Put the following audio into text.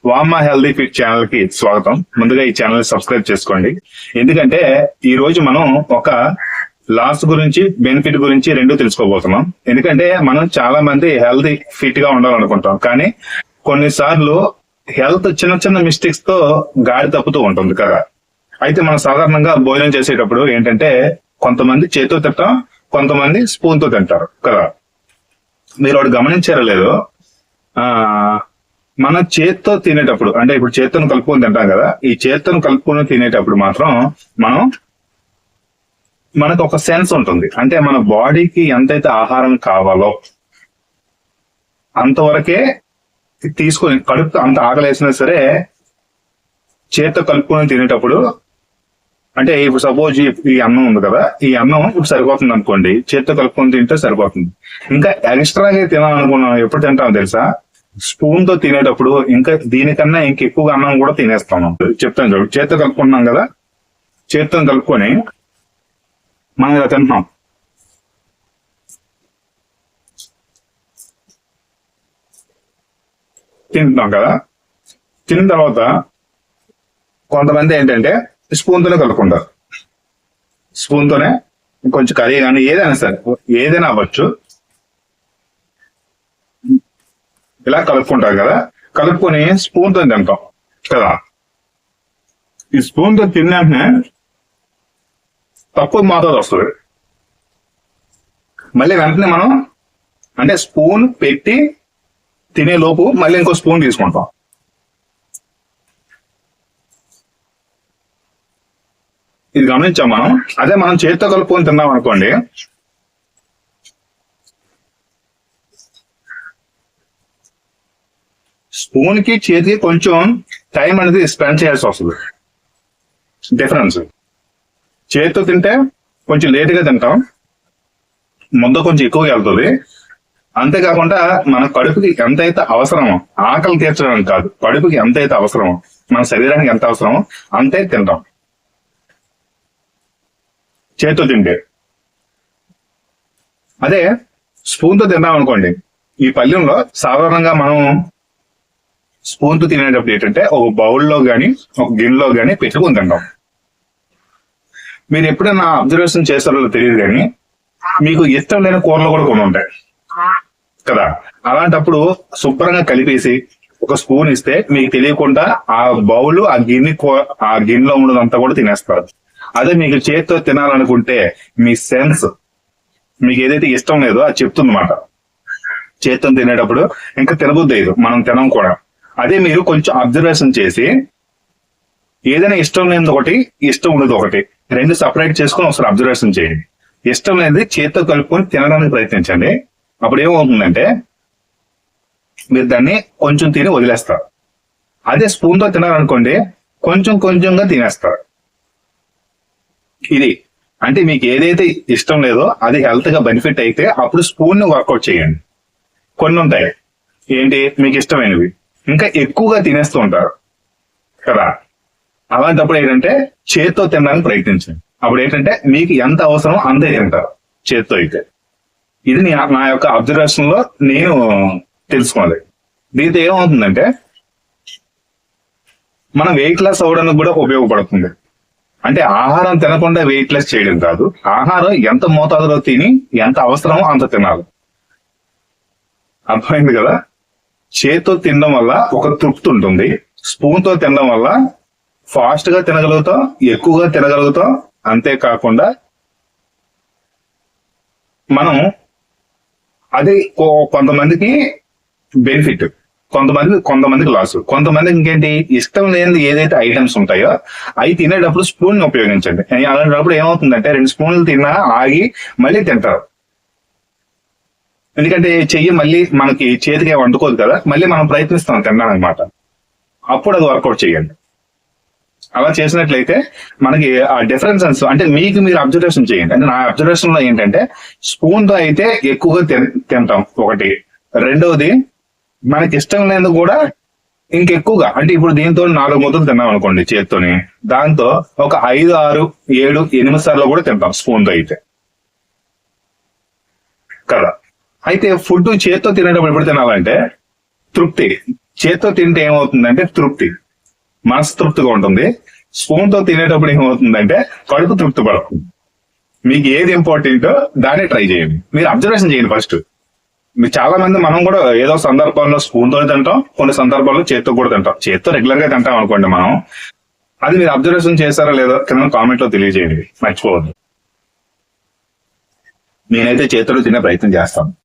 వామ healthy fit channel కి స్వాగతం. ముందుగా ఈ ఛానల్ సబ్స్క్రైబ్ చేసుకోండి. ఎందుకంటే ఈ రోజు మనం ఒక లాస్ గురించి బెనిఫిట్ గురించి రెండు తెలుసుకోబోతున్నాం. ఎందుకంటే మనం చాలా మంది హెల్దీ ఫిట్ గా ఉండాలనుకుంటాం, కానీ కొన్నిసార్లు హెల్త్ చిన్న చిన్న మిస్టేక్స్ తో గాడి తప్పుతూ ఉంటుంది కదా. అయితే మనం సాధారణంగా భోజనం చేసేటప్పుడు ఏంటంటే కొంతమంది చేతితో తింటాం, కొంతమంది స్పూన్ తో తింటారు కదా. మీరు ఒకటి గమనించారో లేదో, మన చేత్తో తినేటప్పుడు, అంటే ఇప్పుడు చేత్తను కలుపుకొని తింటాం కదా, ఈ చేత్తను కలుపుకొని తినేటప్పుడు మాత్రం మనకు ఒక సెన్స్ ఉంటుంది. అంటే మన బాడీకి ఎంతైతే ఆహారం కావాలో అంతవరకే తీసుకొని, కడుపు అంత ఆకలేసినా సరే చేత్తో కలుపుకొని తినేటప్పుడు, అంటే ఇప్పుడు సపోజ్ ఈ అన్నం ఉంది కదా, ఈ అన్నం ఇప్పుడు సరిపోతుంది అనుకోండి, చేత్తో కలుపుకొని తింటే సరిపోతుంది. ఇంకా ఎక్స్ట్రాగా తినాలనుకున్నాం ఎప్పుడు తింటాం తెలుసా? స్పూన్ తో తినేటప్పుడు ఇంకా దీనికన్నా ఇంకెక్కువగా అన్నం కూడా తినేస్తాం. చెప్తాను చూడు, చేత్తో కలుపుకున్నాం కదా, చేత్తో కలుపుకొని మనం ఇలా తింటున్నాం. తింటున్నాం కదా, తిన్న తర్వాత కొంతమంది ఏంటంటే స్పూన్ తోనే కలుపుకుంటారు. స్పూన్ తోనే కొంచెం కర్రీ కానీ ఏదైనా సరే, ఏదైనా అవ్వచ్చు, ఇలా కలుపుకుంటారు కదా. కలుపుకొని స్పూన్ తో తింటాం కదా. ఈ స్పూన్ తో తిన్నాకనే తక్కువ మోతాదు వస్తుంది. మళ్ళీ వెంటనే మనం, అంటే స్పూన్ పెట్టి తినే లోపు మళ్ళీ ఇంకో స్పూన్ తీసుకుంటాం. ఇది గమనించాం మనం. అదే మనం చేతితో కలుపుకొని తిన్నాం అనుకోండి, స్పూన్ కి చేతికి కొంచెం టైం అనేది స్పెండ్ చేయాల్సి వస్తుంది. డిఫరెన్స్. చేతితో తింటే కొంచెం లేటుగా తింటాం, ముద్ద కొంచెం ఎక్కువగా వెళ్తుంది. అంతేకాకుండా మన కడుపుకి ఎంతైతే అవసరమో, ఆకలి తీర్చడానికి కాదు, కడుపుకి ఎంతైతే అవసరమో, మన శరీరానికి ఎంత అవసరమో అంతే తింటాం చేతితో తింటే. అదే స్పూన్ తో తింటాం అనుకోండి, ఈ పళ్ళెంలో సాధారణంగా మనం స్పూన్ తో తినేటప్పుడు ఏంటంటే ఒక బౌల్లో గాని ఒక గిన్నెలో గాని పెట్టుకుని తింటాం. మీరు ఎప్పుడైనా అబ్జర్వేషన్ చేస్తారో తెలియదు, కానీ మీకు ఇష్టం లేని కూరలు కూడా కొన్ని ఉంటాయి కదా. అలాంటప్పుడు శుభ్రంగా కలిపేసి ఒక స్పూన్ ఇస్తే మీకు తెలియకుండా ఆ బౌల్ ఆ గిన్నెలో ఉన్నదంతా కూడా తినేస్తారు. అదే మీకు చేతితో తినాలనుకుంటే మీ సెన్స్, మీకు ఏదైతే ఇష్టం లేదో అది చెప్తుంది మాట. చేతితో తినేటప్పుడు ఇంకా తినబుద్ధి లేదు, మనం తినం కూడా. అదే మీరు కొంచెం అబ్జర్వేషన్ చేసి ఏదైనా ఇష్టం లేనిది ఒకటి, ఇష్టం ఉండదు ఒకటి, రెండు సపరేట్ చేసుకొని ఒకసారి అబ్జర్వేషన్ చేయండి. ఇష్టం లేనిది చేతితో కలుపుకొని తినడానికి ప్రయత్నించండి. అప్పుడు ఏమవుతుందంటే మీరు దాన్ని కొంచెం తిని వదిలేస్తారు. అదే స్పూన్ తో తినాలనుకోండి, కొంచెం కొంచెంగా తినేస్తారు. ఇది అంటే మీకు ఏదైతే ఇష్టం లేదో అది హెల్త్ గా బెనిఫిట్ అయితే అప్పుడు స్పూన్ ని వర్కౌట్ చేయండి. కొన్ని ఉంటాయి ఏంటి మీకు ఇష్టమైనవి, ఇంకా ఎక్కువగా తినేస్తూ ఉంటారు కదా. అలాంటప్పుడు ఏంటంటే చేత్తో తినడానికి ప్రయత్నించండి. అప్పుడు ఏంటంటే మీకు ఎంత అవసరం అంతే తింటారు చేత్తో అయితే. ఇది నా యొక్క అబ్జర్వేషన్ లో నేను తెలుసుకోవాలి. దీంతో ఏమవుతుందంటే మనం వెయిట్ లాస్ అవ్వడానికి కూడా ఉపయోగపడుతుంది. అంటే ఆహారం తినకుండా వెయిట్ లాస్ చేయడం కాదు, ఆహారం ఎంత మోతాదులో తిని ఎంత అవసరమో అంత తినాలి. అర్థమైంది కదా. చేత్తో తినడం వల్ల ఒక తృప్తి ఉంటుంది, స్పూన్ తో తినడం వల్ల ఫాస్ట్ గా తినగలుగుతాం, ఎక్కువగా తినగలుగుతాం. అంతేకాకుండా మనం అది కొంతమందికి బెనిఫిట్, కొంతమందికి లాస్. కొంతమందికి ఇంకేంటి, ఇష్టం లేని ఏదైతే ఐటమ్స్ ఉంటాయో అవి తినేటప్పుడు స్పూన్ ఉపయోగించండి. అలాంటప్పుడు ఏమవుతుందంటే 2 స్పూన్లు తిన్నా ఆగి మళ్ళీ తింటారు. ఎందుకంటే చెయ్యి మళ్ళీ మనకి చేతికి వండుకోదు కదా, మళ్ళీ మనం ప్రయత్నిస్తాం తినడానమాట. అప్పుడు అది వర్కౌట్ చేయండి. అలా చేసినట్లయితే మనకి ఆ డిఫరెన్సెస్, అంటే మీకు మీరు అబ్జర్వేషన్ చేయండి. అంటే నా అబ్జర్వేషన్ లో ఏంటంటే స్పూన్ తో అయితే ఎక్కువగా తింటాం ఒకటి, రెండవది మనకి ఇష్టం లేనిది కూడా ఇంకెక్కువగా, అంటే ఇప్పుడు దీంతో 4 ముద్దలు తిన్నాం అనుకోండి చేత్తోని, దాంతో ఒక 5, 6, 7, 8 సార్లు కూడా తింటాం స్పూన్ తో అయితే కదా. అయితే ఫుడ్ చేత్తో తినేటప్పుడు ఎప్పుడు తినాలంటే తృప్తి, చేత్తో తింటే ఏమవుతుందంటే తృప్తి, మనసు తృప్తిగా ఉంటుంది. స్పూన్ తో తినేటప్పుడు ఏమవుతుందంటే కడుపు తృప్తి పడుతుంది. మీకు ఏది ఇంపార్టెంటో దాన్ని ట్రై చేయండి. మీరు అబ్జర్వేషన్ చేయండి ఫస్ట్. మీరు చాలా మంది, మనం కూడా ఏదో సందర్భాల్లో స్పూన్ తో తింటాం, కొన్ని సందర్భాల్లో చేత్తో కూడా తింటాం. చేత్తో రెగ్యులర్ గా తింటాం అనుకోండి మనం. అది మీరు అబ్జర్వేషన్ చేశారో లేదో కింద కామెంట్ లో తెలియజేయండి, మర్చిపోవద్దు. నేనైతే చేతితో తినే ప్రయత్నం చేస్తాను.